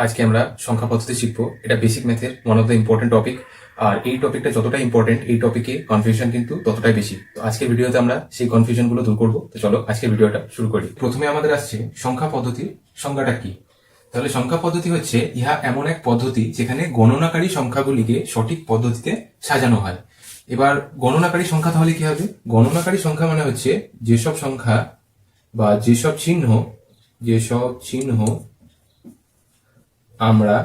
আজকে আমরা সংখ্যা পদ্ধতি শিখবো। এটা বেসিক ম্যাথের one of the important topic. আর এই টপিকটা যতটা ইম্পর্টেন্ট, এই টপিকে কনফিউশন কিন্তু ততটাই বেশি। তো আজকের ভিডিওতে আমরা সেই কনফিউশন গুলো দূর করবো। তো চলো আজকের ভিডিওটা শুরু করি। প্রথমে আমাদের আসছে সংখ্যা পদ্ধতির সংজ্ঞাটা কি। তাহলে সংখ্যা পদ্ধতি হচ্ছে ইহা এমন এক পদ্ধতি যেখানে গণনাকারী সংখ্যাগুলিকে সঠিক পদ্ধতিতে সাজানো হয়। এবার গণনাকারী সংখ্যা তাহলে কি হবে? গণনাকারী সংখ্যা মানে হচ্ছে যেসব সংখ্যা বা যেসব চিহ্ন আমরা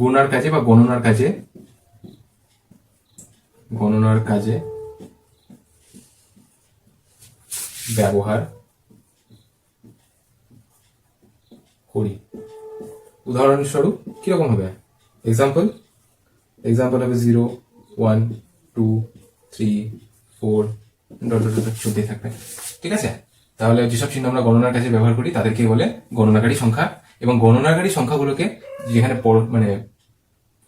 গুণার কাজে বা গণনার কাজে ব্যবহার করি। উদাহরণস্বরূপ কিরকম হবে? এক্সাম্পল হবে 0, 1, 2, 3, 4 চলতেই থাকবে। ঠিক আছে, তাহলে যেসব চিহ্ন আমরা গণনার কাজে ব্যবহার করি তাদেরকে বলে গণনাকারী সংখ্যা। এবং গণনাকারী সংখ্যাগুলোকে যেখানে মানে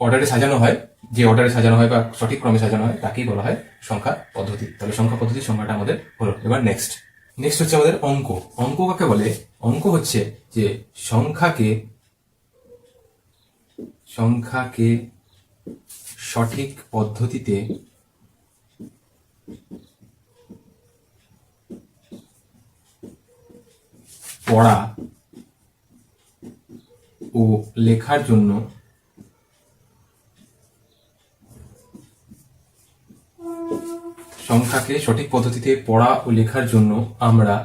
অর্ডারে সাজানো হয়, যে অর্ডারে সাজানো হয় বা সঠিক ক্রমে সাজানো হয় তাকেই বলা হয় সংখ্যা পদ্ধতি। তাহলে সংখ্যা পদ্ধতির সংখ্যাটা আমাদের হলো। এবার নেক্সট হচ্ছে আমাদের অঙ্ক। অঙ্ক কাকে বলে? অঙ্ক হচ্ছে যে সংখ্যাকে সঠিক পদ্ধতিতে পড়া ও লেখার জন্য আমরা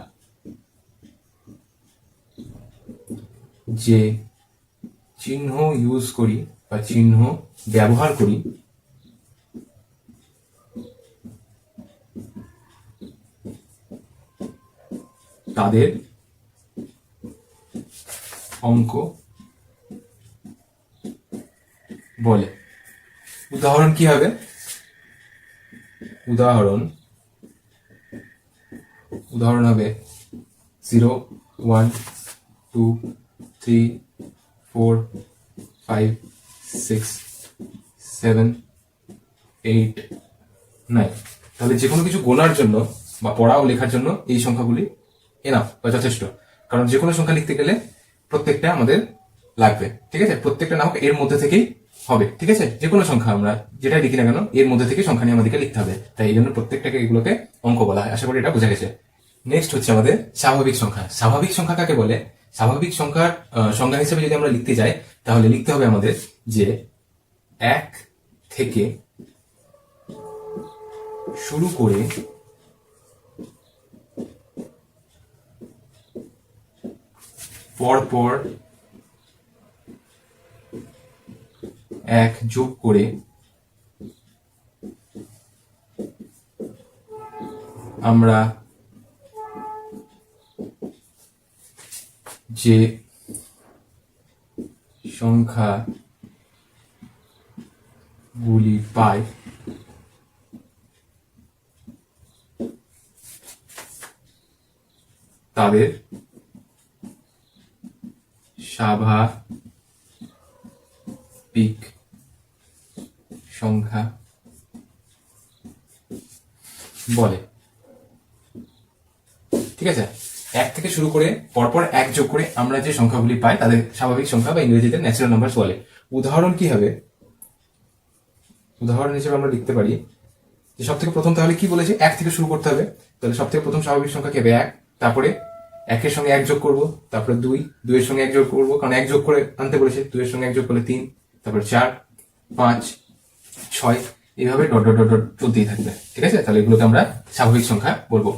যে চিহ্ন ইউজ করি বা চিহ্ন ব্যবহার করি তাদের অঙ্ক বলে। উদাহরণ কি হবে? উদাহরণ হবে 0, 1, 2, 3, 4, 5, 6, 7, 8, 9। তাহলে যে কোনো কিছু গোনার জন্য বা পড়া ও লেখার জন্য এই সংখ্যাগুলি এনাফ বা যথেষ্ট। কারণ যে কোনো সংখ্যা লিখতে গেলে প্রত্যেকটা আমাদের লাগবে। ঠিক আছে, প্রত্যেকটা না হোক এর মধ্যে থেকেই হবে। ঠিক আছে, যে কোনো সংখ্যা আমরা যেটা লিখি না কেন এর মধ্যে থেকে সংখ্যা নিয়ে আমাদেরকে লিখতে হবে। তাই এই জন্য প্রত্যেকটাকে এগুলোকে অঙ্ক বলা হয়। আশা করি এটা বোঝা গেছে। নেক্সট হচ্ছে আমাদের স্বাভাবিক সংখ্যা। স্বাভাবিক সংখ্যা কাকে বলে? স্বাভাবিক সংখ্যার সংজ্ঞা হিসেবে যদি আমরা লিখতে যাই তাহলে লিখতে হবে আমাদের যে 1 থেকে শুরু করে পরপর 1 যোগ করে আমরা যে সংখ্যাগুলি পাই তাদের স্বাভাবিক সংখ্যা বলে। ঠিক আছে, 1 থেকে শুরু করে পরপর 1 যোগ করে আমরা যে সংখ্যাগুলি পাই তাদের স্বাভাবিক সংখ্যা বা ইংরেজিতে ন্যাচারাল নাম্বারস বলে। উদাহরণ কি হবে? উদাহরণ হিসেবে আমরা লিখতে পারি যে সব থেকে প্রথম তাহলে কি বলেছে? 1 থেকে শুরু করতে হবে। তাহলে সব থেকে প্রথম স্বাভাবিক সংখ্যা কি হবে? 1। তারপরে 1 এর সঙ্গে 1 যোগ করবো, তারপরে 2, 2 এর সঙ্গে 1 যোগ করবো কারণ 1 যোগ করে আনতে বলেছে। 2 এর সঙ্গে 1 যোগ করলে 3, তারপরে 4, 5, 6, এইভাবে ডট ডট ডট ডট চলতেই থাকবে। ঠিক আছে, তাহলে এগুলোকে আমরা স্বাভাবিক সংখ্যা বলবো।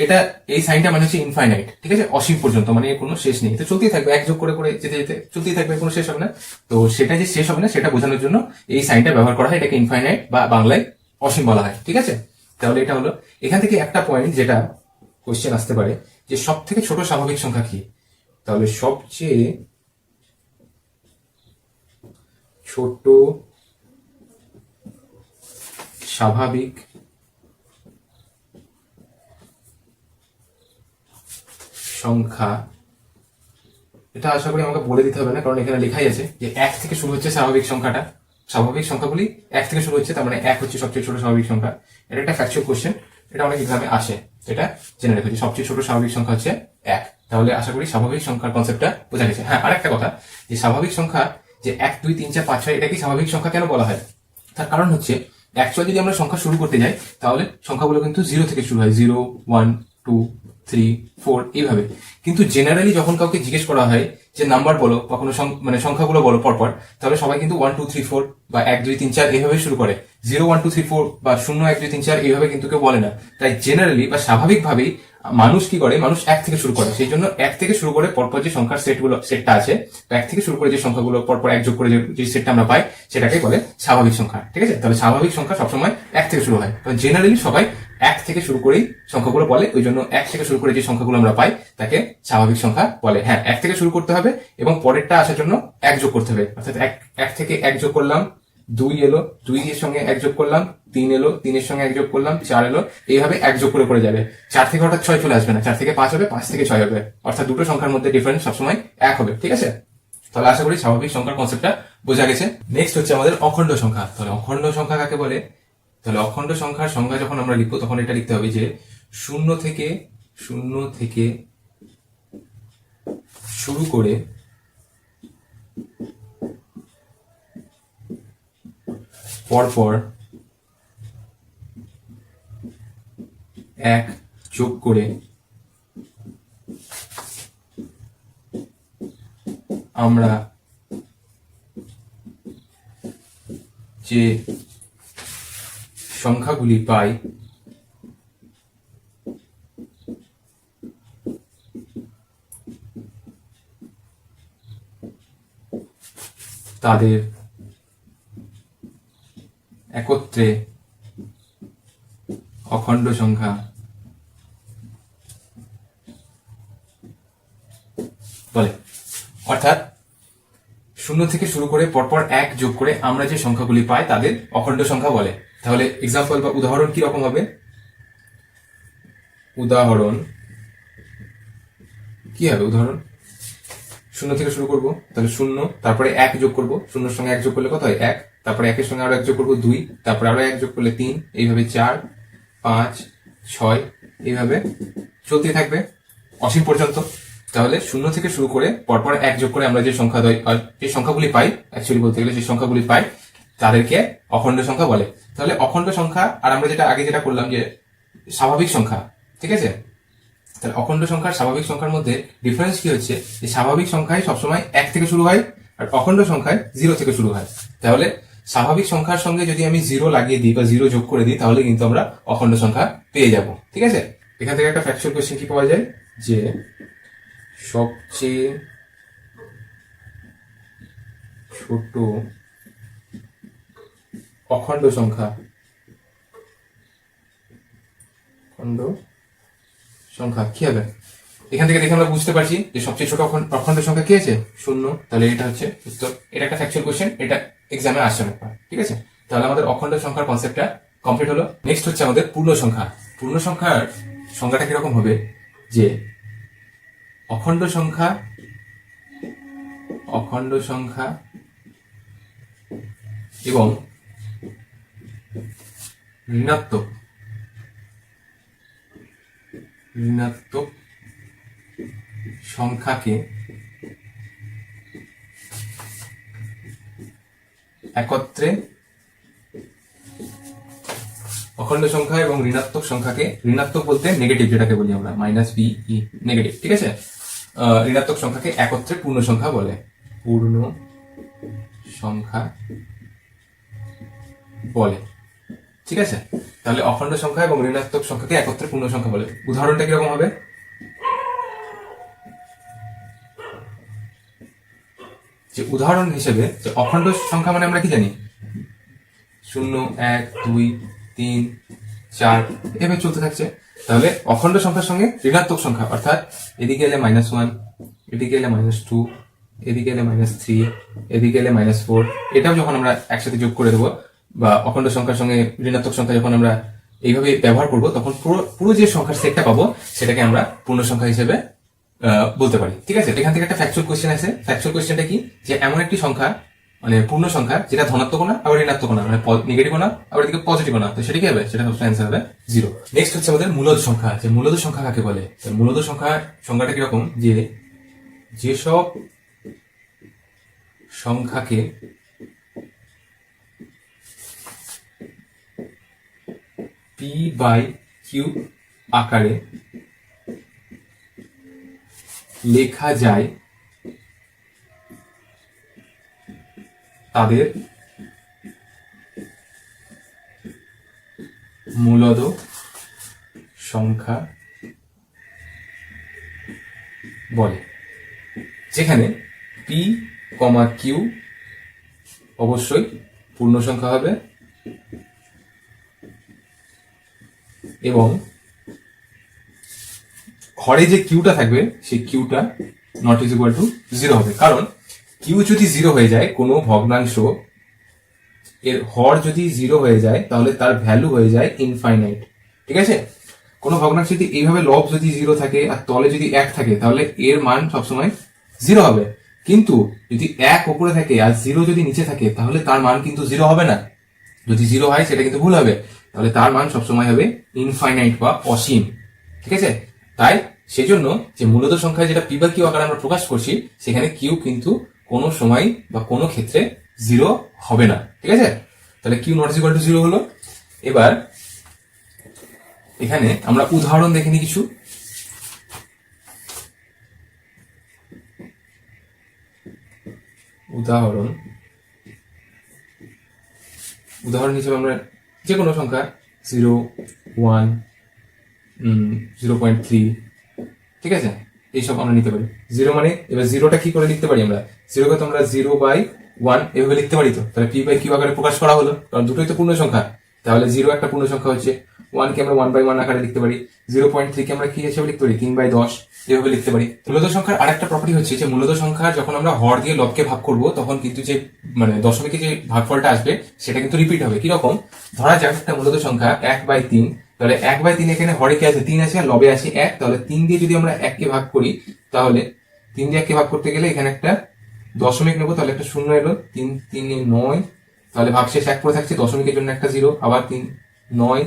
এটা এই সাইনটা মানে হচ্ছে ইনফাইনাইট। ঠিক আছে, অসীম পর্যন্ত, মানে কোনো শেষ নেই। তো চলতেই থাকবে, 1 যোগ করে করে যেতে যেতে চলতেই থাকবে, কোনো শেষ হবে না। তো সেটা যে শেষ হবে না সেটা বোঝানোর জন্য এই সাইনটা ব্যবহার করা হয়। এটাকে ইনফাইনাইট বা বাংলায় অসীম বলা হয়। ঠিক আছে, তাহলে এটা হলো। এখান থেকে একটা পয়েন্ট যেটা কোশ্চেন আসতে পারে যে সব থেকে ছোট স্বাভাবিক সংখ্যা কি? তাহলে সবচেয়ে ছোট স্বাভাবিক সংখ্যা, এটা আশা করি আমাকে বলে দিতে হবে না কারণ এখানে লেখাই আছে যে 1 থেকে শুরু হচ্ছে স্বাভাবিক সংখ্যাটা। স্বাভাবিক সংখ্যাগুলি 1 থেকে শুরু হচ্ছে, তার মানে 1 হচ্ছে সবচেয়ে ছোট স্বাভাবিক সংখ্যা। এটা একটা ফ্যাকচুয়াল কোশ্চেন। এটা অনেক এক্সামে আসে, এটা জেনে রেখেছি। সবচেয়ে ছোট স্বাভাবিক সংখ্যা হচ্ছে 1। তাহলে আশা করি স্বাভাবিক সংখ্যার কনসেপ্টটা বোঝা গেছে। হ্যাঁ, আরেকটা কথা, যে স্বাভাবিক সংখ্যা যে 1 2 3 4 5 6 এটাকে স্বাভাবিক সংখ্যা কেন বলা হয়, তার কারণ হচ্ছে অ্যাকচুয়ালি যদি আমরা সংখ্যা শুরু করতে যাই তাহলে সংখ্যাগুলো কিন্তু 0 থেকে শুরু হয়, 0 1 2 3 4 এইভাবে। কিন্তু জেনারেলি যখন কাউকে জিজ্ঞেস করা হয় যে নাম্বার বলো বা কোনো মানে সংখ্যাগুলো বলো পরপর, তাহলে সবাই কিন্তু 1 2 3 4 বা 1 2 3 4 এইভাবে শুরু করে। 0 1 2 3 4 বা 0 1 2 3 4 এইভাবে কিন্তু কেউ বলে না। তাই জেনারেলি বা স্বাভাবিকভাবেই মানুষ কি করে, মানুষ 1 থেকে শুরু করে। সেই জন্য 1 থেকে শুরু করে পরপর যে সংখ্যার সেটটা আছে, 1 থেকে শুরু করে যে সংখ্যাগুলো পরপর 1 যোগ করে যে সেটটা আমরা পাই সেটাকে বলে স্বাভাবিক সংখ্যা। ঠিক আছে, তাহলে স্বাভাবিক সংখ্যা সবসময় 1 থেকে শুরু হয়। জেনারেলি সবাই 1 থেকে শুরু করেই সংখ্যাগুলো বলে, ওই জন্য 1 থেকে শুরু করে যে সংখ্যাগুলো আমরা পাই তাকে স্বাভাবিক সংখ্যা বলে। হ্যাঁ, 1 থেকে শুরু করতে হবে এবং পরেরটা আসার জন্য 1 যোগ করতে হবে। অর্থাৎ 1 থেকে 1 যোগ করলাম, 2 এলো, 2 এর সঙ্গে 1 যোগ করলাম, 3 এলো, 3 এর সঙ্গে 1 যোগ করলাম, 4 এলো, এইভাবে 1 যোগ করে করে যাবে। 4 থেকে হঠাৎ 6 চলে আসবে না, 4 থেকে 5 হবে, 5 থেকে 6 হবে। অর্থাৎ দুটো সংখ্যার মধ্যে ডিফারেন্স সবসময় 1 হবে। ঠিক আছে, তাহলে আশা করি স্বাভাবিক সংখ্যার কনসেপ্টটা বোঝা গেছে। নেক্সট হচ্ছে আমাদের অখণ্ড সংখ্যা। তাহলে অখণ্ড সংখ্যা কাকে বলে? তাহলে অখণ্ড সংখ্যার সংজ্ঞা যখন আমরা লিখবো তখন এটা লিখতে হবে যে শূন্য থেকে শুরু করে পরপর 1 যোগ করে আমরা যে সংখ্যাগুলি পাই তাদের একত্রে অখণ্ড সংখ্যা বলে। অর্থাৎ 0 থেকে শুরু করে পরপর 1 যোগ করে আমরা যে সংখ্যাগুলি পাই তাদের অখণ্ড সংখ্যা বলে। তাহলে এক্সাম্পল বা উদাহরণ কি রকম হবে? উদাহরণ কি হবে? উদাহরণ 0 থেকে শুরু করব, তাহলে 0, তারপরে 1 যোগ করব, 0 সঙ্গে 1 যোগ করলে কত হয়? 1, তারপরে 1 এর সঙ্গে আরো 1 যোগ করব 2, তারপরে আরো 1 যোগ করলে 3, এইভাবে 4 5 6 এইভাবে চলতে থাকবে অসীম পর্যন্ত। তাহলে 0 থেকে শুরু করে পরপর 1 যোগ করে আমরা যে সংখ্যাগুলি পাই, অ্যাকচুয়ালি বলতে গেলে যে সংখ্যাগুলি পাই তাদেরকে অখণ্ড সংখ্যা বলে। তাহলে অখণ্ড সংখ্যা আর আমরা যেটা করলাম যে স্বাভাবিক সংখ্যা, ঠিক আছে? তাহলে অখণ্ড সংখ্যার স্বাভাবিক সংখ্যার মধ্যে ডিফারেন্স কি হচ্ছে, যে স্বাভাবিক সংখ্যায় সবসময় 1 থেকে শুরু হয় আর অখণ্ড সংখ্যায় 0 থেকে শুরু হয়। তাহলে স্বাভাবিক সংখ্যার সঙ্গে যদি আমি 0 লাগিয়ে দিই বা 0 যোগ করে দিই তাহলে কিন্তু আমরা অখণ্ড সংখ্যা পেয়ে যাব। ঠিক আছে, এখান থেকে একটা ফ্যাকচুয়াল কোশ্চেন কি পাওয়া যায়, যে সবচেয়ে ছোট অখণ্ড সংখ্যা কি হবে? এখান থেকে দেখে আমরা বুঝতে পারছি যে সবচেয়ে ছোট অখণ্ড সংখ্যা কি আছে? 0। তাহলে এটা হচ্ছে উত্তর। এটা একটা ফ্যাকচুয়াল কোশ্চেন, এটা এক্সামে আসছে না। ঠিক আছে, তাহলে আমাদের অখণ্ড সংখ্যার কনসেপ্টটা কমপ্লিট হলো। নেক্সট হচ্ছে আমাদের পূর্ণ সংখ্যা। পূর্ণ সংখ্যার সংজ্ঞাটা কিরকম হবে, যে অখণ্ড সংখ্যা এবং ঋণাত্মক সংখ্যাকে একত্রে, অখণ্ড সংখ্যা এবং ঋণাত্মক সংখ্যাকে, ঋণাত্মক বলতে নেগেটিভ যেটাকে বলি আমরা, -be নেগেটিভ, ঠিক আছে? ঋণাত্মক সংখ্যাকে একত্রে পূর্ণ সংখ্যা বলে। পূর্ণ সংখ্যা বলে, ঠিক আছে? তাহলে অখণ্ড সংখ্যা এবং ঋণাত্মক সংখ্যাকে একত্রে পূর্ণ সংখ্যা বলে। উদাহরণটা কিরকম হবে, যে উদাহরণ হিসেবে যে অখণ্ড সংখ্যা মানে আমরা কি জানি, 0 1 2 3 4 এভাবে চলতে থাকছে। তাহলে অখণ্ড সংখ্যার সঙ্গে ঋণাত্মক সংখ্যা, অর্থাৎ এদিকে এলে -1, এদিকে এলে -2, এদিকে এলে -3, এদিকে এলে -4, এটাও যখন আমরা একসাথে যোগ করে দেবো বা অখণ্ড সংখ্যার সঙ্গে ঋণাত্মক সংখ্যা যখন আমরা এইভাবে ব্যবহার করব তখন পুরো যে সংখ্যার সেটটা পাবো সেটাকে আমরা পূর্ণ সংখ্যা হিসেবে বলতে পারি। ঠিক আছে, এখান থেকে একটা ফ্যাকচুয়াল কোশ্চেন আছে। ফ্যাকচুয়াল কোশ্চেনটা কি, যে এমন একটি সংখ্যা মানে পূর্ণ সংখ্যা যেটা ধনাত্মক না আবার ঋণাত্মক না, মানে নেগেটিভ না আবার এদিকে পজিটিভ না, তো সেটা কি হবে, সেটা সবসময় অ্যান্সার হবে 0। নেক্সট হচ্ছে আমাদের মূলদ সংখ্যা। যে মূলদ সংখ্যা কাকে বলে? মূলদ সংখ্যাটা কিরকম, যে যেসব সংখ্যাকে p/q আকারে লেখা যায় তাদের মূলদ সংখ্যা বলে। যেখানে p, q অবশ্যই পূর্ণ সংখ্যা হবে এবং হরে যে কিউটা থাকবে সেই কিউটা নট ইজ ইকুয়াল টু 0 হবে। কারণ কিউ যদি 0 হয়ে যায়, কোনো ভগ্নাংশ এর হর যদি 0 হয়ে যায় তাহলে তার ভ্যালু হয়ে যায় ইনফাইনাইট। ঠিক আছে, কোনো ভগ্নাংশ যদি এইভাবে লব যদি 0 থাকে আর তলে যদি 1 থাকে তাহলে এর মান সবসময় 0 হবে। কিন্তু যদি 1 উপরে থাকে আর 0 যদি নিচে থাকে তাহলে তার মান কিন্তু 0 হবে না। যদি 0 হয় সেটা কিন্তু ভুল হবে, তাহলে তার মান সবসময় হবে ইনফাইনাইট বা অসীম। ঠিক আছে, তাই সেজন্য যে মূলদ সংখ্যায় যেটা p/q আকারে আমরা প্রকাশ করছি সেখানে কিউ কিন্তু কোনো সময় বা কোনো ক্ষেত্রে 0 হবে না। ঠিক আছে, তাহলে কিউ নট ইকুয়াল টু 0 হলো। এবার এখানে আমরা উদাহরণ দেখে নিই কিছু। উদাহরণ হিসেবে আমরা যে কোনো সংখ্যা 0, 1, 0.3, ঠিক আছে, এইসব আমরা নিতে পারি। 0 মানে এবার 0টা কি করে লিখতে পারি আমরা? 0কে তো আমরা 0/1 এভাবে লিখতে পারি। তো তাহলে p/q আকারে প্রকাশ করা হলো, কারণ দুটোই তো পূর্ণ সংখ্যা। তাহলে 0 একটা পূর্ণ সংখ্যা হচ্ছে, 1 কে আমরা 1/1 আকারে লিখতে পারি, 0.3 কে আমরা কি হিসেবে লিখতে পারি, 3/10 এভাবে লিখতে পারি। মূলদ সংখ্যার আরেকটা প্রপার্টি হচ্ছে যে মূলদ সংখ্যা যখন আমরা হর দিয়ে লবকে ভাগ করব তখন কিন্তু যে মানে দশমিকে যে ভাগফলটা আসবে সেটা কিন্তু রিপিট হবে। কিরকম, ধরা যাক একটা মূলদ সংখ্যা 1/3, তাহলে 1/3 এখানে হরে কি আছে, 3 আছে আর লবে আছে 1, তাহলে 3 দিয়ে যদি আমরা 1 কে ভাগ করি তাহলে 3 দিয়ে 1 কে ভাগ করতে গেলে এখানে একটা দশমিক নেবো, তাহলে একটা শূন্য এলো, 3 3 9, তাহলে ভাগশেষ 1 পড়ে থাকছে, দশমিকের জন্য একটা 0, আবার 3 9,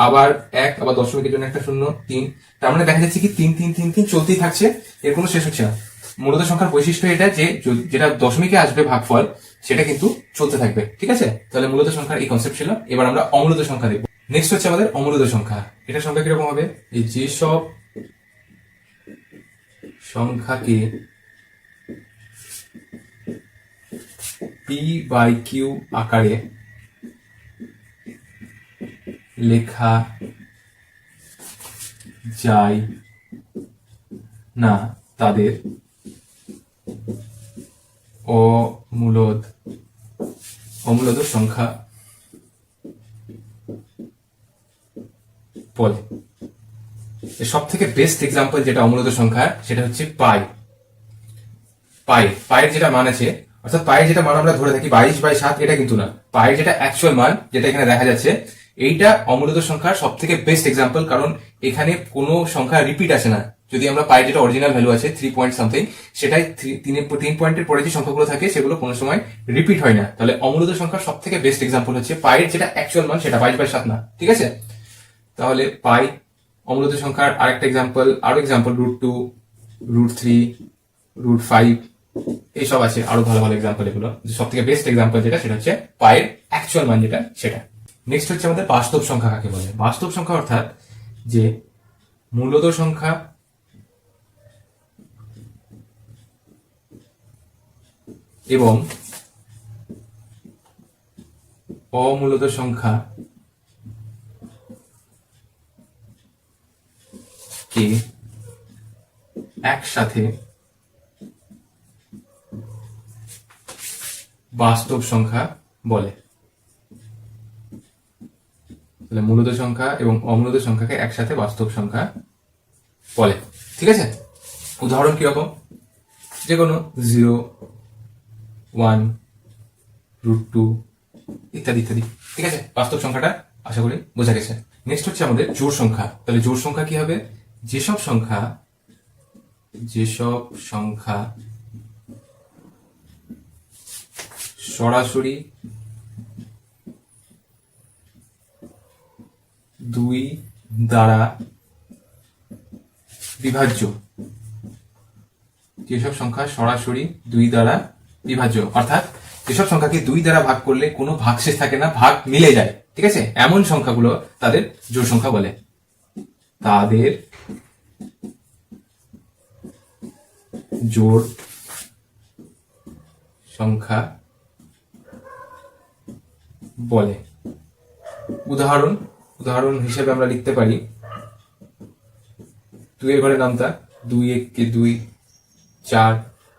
আবার 1, আবার দশমিকের জন্য একটা 0 3। তার মানে দেখা যাচ্ছে কি 3 3 3 3 চলতেই থাকছে, এর কোনো শেষ হচ্ছে না। মূলত সংখ্যার বৈশিষ্ট্য এটা যে যেটা দশমিকে আসবে ভাগফল সেটা কিন্তু চলতে থাকবে। ঠিক আছে, তাহলে মূলত সংখ্যার এই কনসেপ্ট ছিল। এবার আমরা অমূলত সংখ্যা দেখব। নেক্সট হচ্ছে আমাদের অমূলত সংখ্যা। এটা সংখ্যা কিরকম হবে, এই যেসব সংখ্যাকে p/q আকারে লেখা যায় না তাদের অমূলদ সংখ্যা বলে। সব থেকে বেস্ট এক্সাম্পল যেটা অমূলদ সংখ্যা সেটা হচ্ছে পায়ের যেটা মান আছে, অর্থাৎ পায়ের যেটা মান আমরা ধরে থাকি 22/7, এটা কিন্তু না, পায়ের যেটা অ্যাকচুয়াল মান যেটা এখানে দেখা যাচ্ছে এইটা অমূলদ সংখ্যার সব থেকে বেস্ট এক্সাম্পল। কারণ এখানে কোনো সংখ্যা রিপিট আসে না। যদি আমরা পায়ের যেটা অরিজিনাল ভ্যালু আছে 3 পয়েন্ট সামথিং, সেটাই 3 পয়েন্টের পরে যে সংখ্যাগুলো থাকে সেগুলো কোনো সময় রিপিট হয় না। তাহলে অমূলদ সংখ্যার সব থেকে বেস্ট এক্সাম্পল হচ্ছে পায়ের যেটা অ্যাকচুয়াল মান সেটা 22/7 না। ঠিক আছে, তাহলে পাই অমূলদ সংখ্যার আরেকটা এক্সাম্পল, আরো এক্সাম্পল √2, √3, √5 এইসব আছে, আরো ভালো ভালো এক্সাম্পল। এগুলো সব থেকে বেস্ট এক্সাম্পল যেটা সেটা হচ্ছে পায়ের অ্যাকচুয়াল মান যেটা সেটা। নেক্সট হচ্ছে আমাদের বাস্তব সংখ্যা কাকে বলে। বাস্তব সংখ্যা অর্থাৎ যে মূলদ সংখ্যা এবং অমূলদ সংখ্যা কে একসাথে বাস্তব সংখ্যা বলে। তাহলে মূলদ সংখ্যা এবং অমূলদ সংখ্যাকে একসাথে বাস্তব সংখ্যা বলে। ঠিক আছে, উদাহরণ কিরকম, যে কোনো 0, 1, √2 ইত্যাদি ইত্যাদি। ঠিক আছে, বাস্তব সংখ্যাটা আশা করি বোঝা গেছে। নেক্সট হচ্ছে আমাদের জোড় সংখ্যা। তাহলে জোড় সংখ্যা কি হবে, যেসব সংখ্যা সরাসরি 2 দ্বারা বিভাজ্য, যেসব সংখ্যা সরাসরি 2 দ্বারা বিভাজ্য, অর্থাৎ যেসব সংখ্যাকে 2 দ্বারা ভাগ করলে কোনো ভাগশেষ থাকে না, ভাগ মিলে যায়, ঠিক আছে, এমন সংখ্যাগুলো তাদের জোড় সংখ্যা বলে। তাদের জোড় সংখ্যা বলে। উদাহরণ হিসেবে আমরা লিখতে পারি 2 এর ঘরে নামতা 2 1 কে 2, 4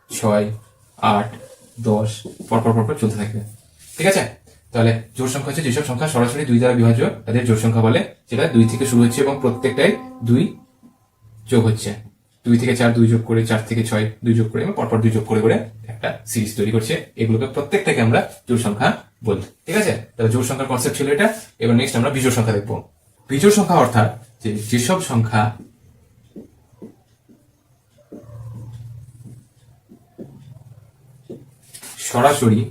6 8 10 পরপর চলতে থাকবে, ঠিক আছে। তাহলে জোড় সংখ্যা হচ্ছে যেসব সংখ্যা সরাসরি 2 দ্বারা বিভাজ্য তাদের জোড় সংখ্যা বলে, যেটা 2 থেকে শুরু হচ্ছে এবং প্রত্যেকটাই 2 যোগ হচ্ছে, 2 থেকে 4 2 যোগ করে, 4 থেকে 6 2 যোগ করে এবং পরপর 2 যোগ করে করে একটা সিরিজ তৈরি করছে। এগুলোকে প্রত্যেকটাকে আমরা জোড় সংখ্যা বলি, ঠিক আছে। তাহলে জোড় সংখ্যার কনসেপ্ট ছিল এটা। এবার নেক্সট আমরা বিজোড় সংখ্যা দেখবো। বিজোড় সংখ্যা অর্থাৎ যেসব সংখ্যা সরাসরি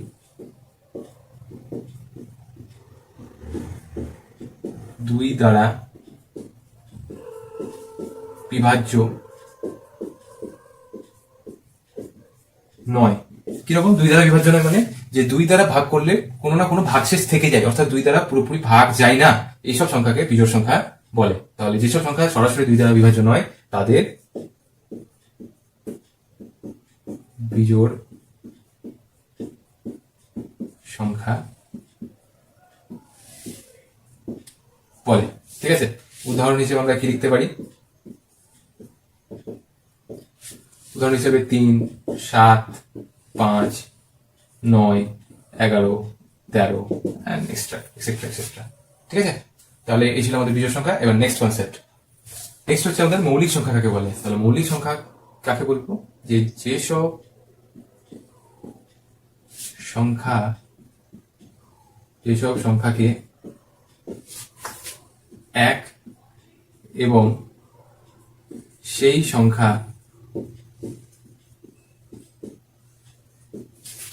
2 দ্বারা বিভাজ্য নয়। কিরকম 2 দ্বারা বিভাজ্য নয়? মানে যে 2 দ্বারা ভাগ করলে কোনো না কোনো ভাগশেষ থেকে যায়, অর্থাৎ 2 দ্বারা পুরোপুরি ভাগ যায় না, এইসব সংখ্যাকে বিজোড় সংখ্যা বলে। তাহলে যেসব সংখ্যা সরাসরি 2 দ্বারা বিভাজ্য নয় তাদের বিজোড় সংখ্যা বলে, ঠিক আছে। উদাহরণ হিসেবে আমরা কি লিখতে পারি? উদাহরণ হিসেবে 3 7 5 9 11 13 এন্ড এক্সেট্রা, ঠিক আছে। তাহলে এই ছিল আমাদের বিজোড় সংখ্যা। এবার নেক্সট কনসেপ্ট, নেক্সট হচ্ছে আমাদের মৌলিক সংখ্যা কাকে বলে। তাহলে মৌলিক সংখ্যা কাকে বলবো? যে যেসব সংখ্যাকে 1 এবং সেই সংখ্যা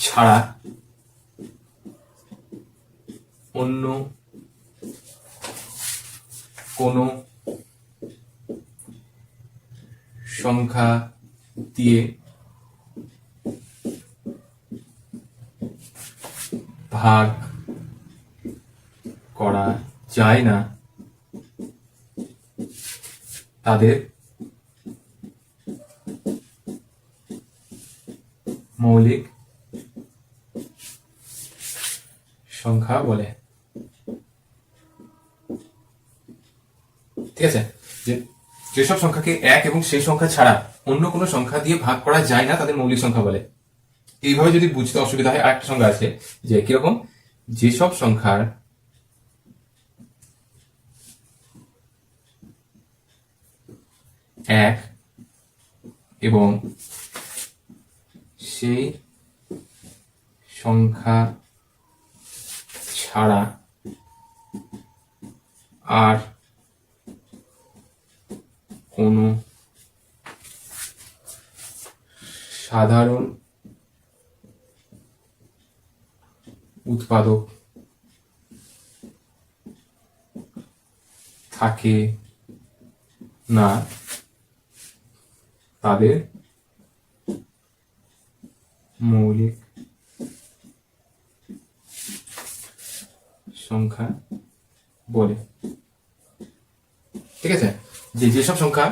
ছাড়া অন্য কোনো সংখ্যা দিয়ে ভাগ করা যায় না তাদের মৌলিক সংখ্যা বলে, ঠিক আছে। যেসব সংখ্যাকে 1 এবং সেই সংখ্যা ছাড়া অন্য কোনো সংখ্যা দিয়ে ভাগ করা যায় না তাদের মৌলিক সংখ্যা বলে। এইভাবে যদি বুঝতে অসুবিধা হয়, আরেকটা সংখ্যা আছে যে কিরকম, যেসব সংখ্যার 1 এবং সেই সংখ্যা ছাড়া আর কোনো সাধারণ উৎপাদক থাকে না তাদের মৌলিক সংখ্যা বলে, ঠিক আছে। যেসব সংখ্যা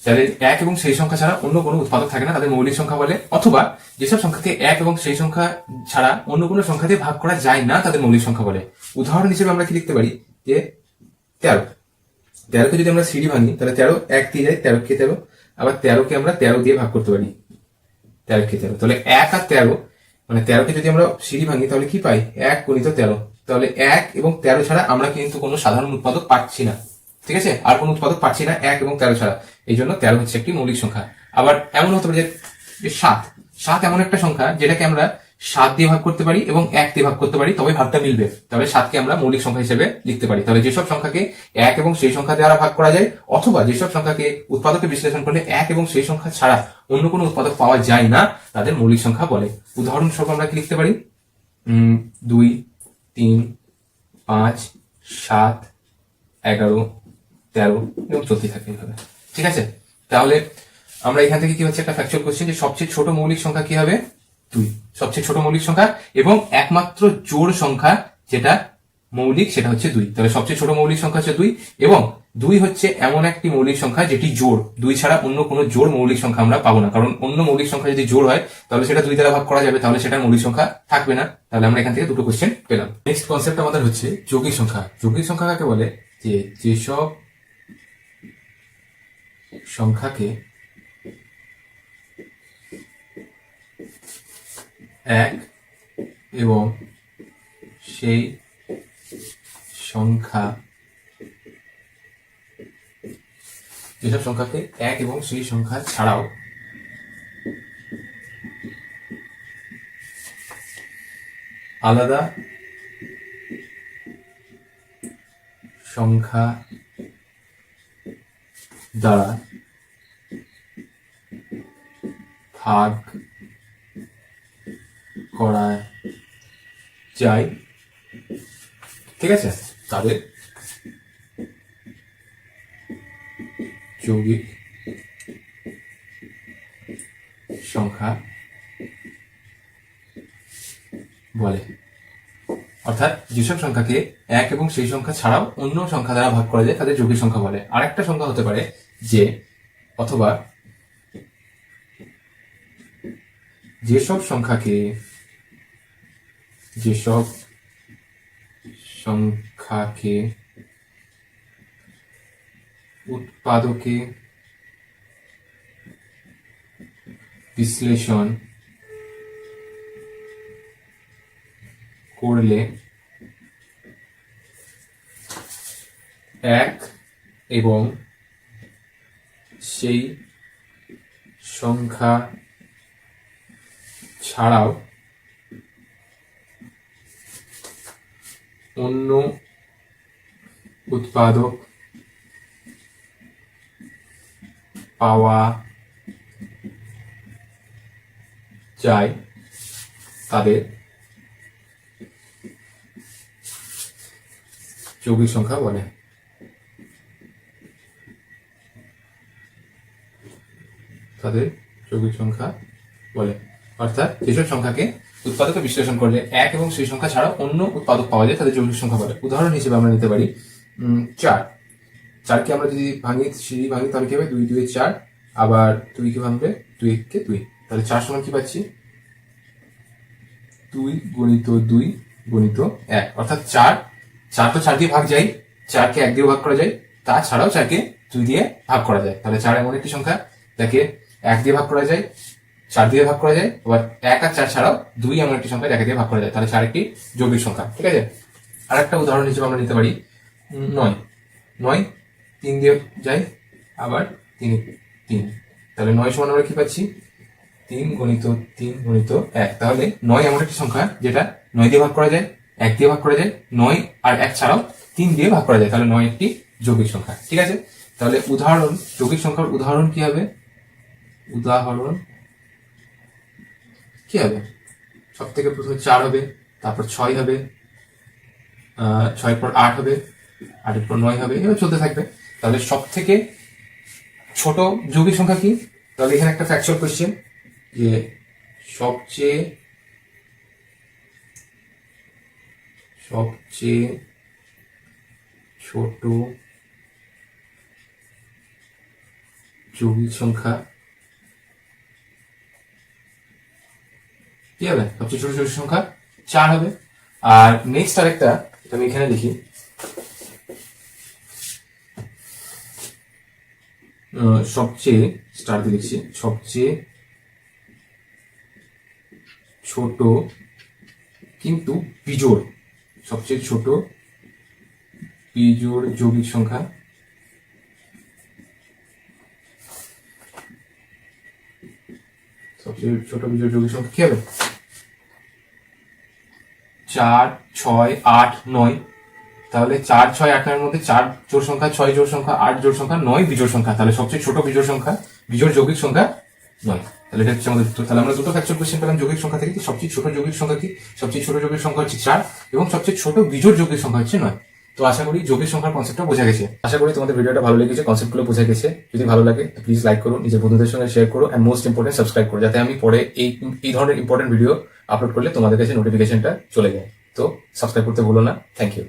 যাদের 1 এবং সেই সংখ্যা ছাড়া অন্য কোনো উৎপাদক থাকে না তাদের মৌলিক সংখ্যা বলে, অথবা যেসব সংখ্যাকে 1 এবং সেই সংখ্যা ছাড়া অন্য কোনো সংখ্যা দিয়ে ভাগ করা যায় না তাদের মৌলিক সংখ্যা বলে। উদাহরণ হিসেবে আমরা কি লিখতে পারি? যে 13কে যদি আমরা সিঁড়ি ভাঙি তাহলে 13 1 দিয়ে যায়, 13 কে 13, আবার 13কে আমরা 13 দিয়ে ভাগ করতে পারি, 13 কে 13। তাহলে 1 আর 13, মানে 13কে যদি আমরা সিঁড়ি ভাঙি তাহলে কি পাই? 1 গুণিত 13। তাহলে 1 এবং 13 ছাড়া আমরা কিন্তু কোনো সাধারণ উৎপাদক পাচ্ছি না, ঠিক আছে। আর কোনো উৎপাদক পাচ্ছি না 1 এবং 13 ছাড়া, এই জন্য 13 হচ্ছে একটি মৌলিক সংখ্যা। আবার এমন হতে পারে যে 7 এমন একটা সংখ্যা যেটাকে আমরা 7 দিয়ে ভাগ করতে পারি এবং 1 দিয়ে ভাগ করতে পারি, তবে ভাগটা মিলবে, তাহলে 7কে আমরা মৌলিক সংখ্যা হিসেবে লিখতে পারি। তাহলে যেসব সংখ্যাকে 1 এবং সেই সংখ্যা দ্বারা ভাগ করা যায়, অথবা যেসব সংখ্যাকে উৎপাদকে বিশ্লেষণ করলে 1 এবং সেই সংখ্যা ছাড়া অন্য কোনো উৎপাদক পাওয়া যায় না তাদের মৌলিক সংখ্যা বলে। উদাহরণস্বরূপ আমরা কি লিখতে পারি? 2 3 5 7 11 13 এবং চলতে থাকে এইভাবে। ঠিক আছে, তাহলে আমরা এখান থেকে কি হচ্ছে একটা ফ্যাকচুয়াল কোশ্চেন যে সবচেয়ে ছোট মৌলিক সংখ্যা কি হবে? 2। সবচেয়ে ছোট মৌলিক সংখ্যা এবং একমাত্র জোড় সংখ্যা যেটা মৌলিক সেটা হচ্ছে 2। তাহলে সবচেয়ে ছোট মৌলিক সংখ্যা হচ্ছে 2 এবং 2 হচ্ছে এমন একটি মৌলিক সংখ্যা যেটি জোড়। 2 ছাড়া অন্য কোনো জোড় মৌলিক সংখ্যা আমরা পাবো না, কারণ অন্য মৌলিক সংখ্যা যদি জোড় হয় তাহলে সেটা 2 দ্বারা ভাগ করা যাবে, তাহলে সেটা মৌলিক সংখ্যা থাকবে না। তাহলে আমরা এখান থেকে দুটো কোশ্চেন পেলাম। নেক্সট কনসেপ্ট আমাদের হচ্ছে যৌগিক সংখ্যা। যৌগিক সংখ্যা কাকে বলে? যে যেসব সংখ্যাকে এক এবং সেই সংখ্যা যেসব সংখ্যাকে এক এবং সেই সংখ্যা ছাড়াও আলাদা সংখ্যা দ্বারা ভাগ করা যায়, ঠিক আছে, তাদের যৌগিক সংখ্যা বলে। অর্থাৎ যেসব সংখ্যাকে এক এবং সেই সংখ্যা ছাড়াও অন্য সংখ্যা দ্বারা ভাগ করা যায় তাদের যৌগিক সংখ্যা বলে। আরেকটা সংখ্যা হতে পারে যে অথবা যেসব সংখ্যাকে উৎপাদকে বিশ্লেষণ করলে এক এবং সেই সংখ্যা ছাড়াও অন্য উৎপাদক পাওয়া যায় তাদের যৌগিক সংখ্যা বলে। তাদের যৌগিক সংখ্যা বলে অর্থাৎ যেসব সংখ্যাকে উৎপাদকে বিশ্লেষণ করলে এক এবং সেই সংখ্যা ছাড়াও অন্য উৎপাদক পাওয়া যায় তাদের যৌগিক সংখ্যা বলে। উদাহরণ হিসেবে আমরা নিতে পারি 4কে আমরা যদি সিঁড়ি ভাঙি তাহলে কি হবে? 2 2 4, আবার 2 কে ভাঙবে 2 কে 2, তাহলে 4 সমান কি পাচ্ছি? 2 গুণিত 2 গুণিত 1, অর্থাৎ 4 তো 4 দিয়ে ভাগ যায়, 4কে 1 দিয়ে ভাগ করা যায়, তাছাড়াও 4কে 2 দিয়ে ভাগ করা যায়। তাহলে 4 এমন একটি সংখ্যা যাকে 1 দিয়ে ভাগ করা যায়, 4 দিয়ে ভাগ করা যায়, আবার 1 আর 4 ছাড়াও 2 এমন একটি সংখ্যা যাকে দিয়ে ভাগ করা যায়। তাহলে 4 একটি যৌগিক সংখ্যা, ঠিক আছে। আর একটা উদাহরণ হিসেবে আমরা নিতে পারি 9 3 দিয়ে যায়, আবার 3 3, তাহলে 9 সমান আমরা কি পাচ্ছি? 3 গুণিত 3 গুণিত 1। তাহলে 9 এমন একটি সংখ্যা যেটা 9 দিয়ে ভাগ করা যায়, 1 দিয়ে ভাগ করা যায়, 9 আর 1 ছাড়াও 3 দিয়ে ভাগ করা যায়, তাহলে 9 একটি যৌগিক সংখ্যা, ঠিক আছে। তাহলে উদাহরণ, যৌগিক সংখ্যার উদাহরণ কি হবে? উদাহরণ কি হবে? সব থেকে প্রথমে 4 হবে, তারপর 6 হবে, 6 পর 8 হবে, 8 পর 9 হবে, এবার চলতে থাকবে। তাহলে সব থেকে ছোট যৌগিক সংখ্যা কি? তাহলে এখানে একটা ফ্যাকচুয়াল কোশ্চেন যে সবচেয়ে ছোট যৌগিক সংখ্যা কি হবে? সবচেয়ে ছোট যৌগিক সংখ্যা 4 হবে। আর নেক্সট আরেকটা আমি এখানে লিখি, সবচেয়ে স্টার দিয়ে লিখছি, সবচেয়ে ছোট কিন্তু বিজোড়, সবচেয়ে ছোট বিজোড় যৌগিক সংখ্যা সবচেয়ে ছোট বিজোড় যৌগিক সংখ্যা কি হবে? 4 6 8 9। তাহলে 4 6 8 9 এর মধ্যে 4 জোড় সংখ্যা, 6 জোড় সংখ্যা, 8 জোড় সংখ্যা, 9 বিজোড় সংখ্যা। তাহলে সবচেয়ে ছোট বিজোড় সংখ্যা, বিজোড় যৌগিক সংখ্যা 9। তাহলে এটা হচ্ছে আমাদের উত্তর। তাহলে আমরা দুটো ফ্যাকচুয়াল কোশ্চেন পেলাম যৌগিক সংখ্যা থেকে, সবচেয়ে ছোট যৌগিক সংখ্যা কি, সবচেয়ে ছোট যৌগিক সংখ্যা হচ্ছে 4 এবং সবচেয়ে ছোট বিজোড় যৌগিক সংখ্যা হচ্ছে 9। তো আশা করি যৌগিক সংখ্যার কনসেপ্টটা বোঝা গেছে। আশা করি তোমাদের ভিডিওটা ভালো লেগেছে, কনসেপ্টগুলো বোঝা গেছে। যদি ভালো লাগে প্লিজ লাইক করো, নিজের বন্ধুদের সঙ্গে শেয়ার করো, এন্ড মোস্ট ইম্পর্টেন্ট সাবস্ক্রাইব করো, যাতে আমি পরে এই ধরনের ইম্পর্টেন্ট ভিডিও আপলোড করলে তোমাদের কাছে নোটিফিকেশনটা চলে যায়। তো সাবস্ক্রাইব করতে ভুলো না। Thank you.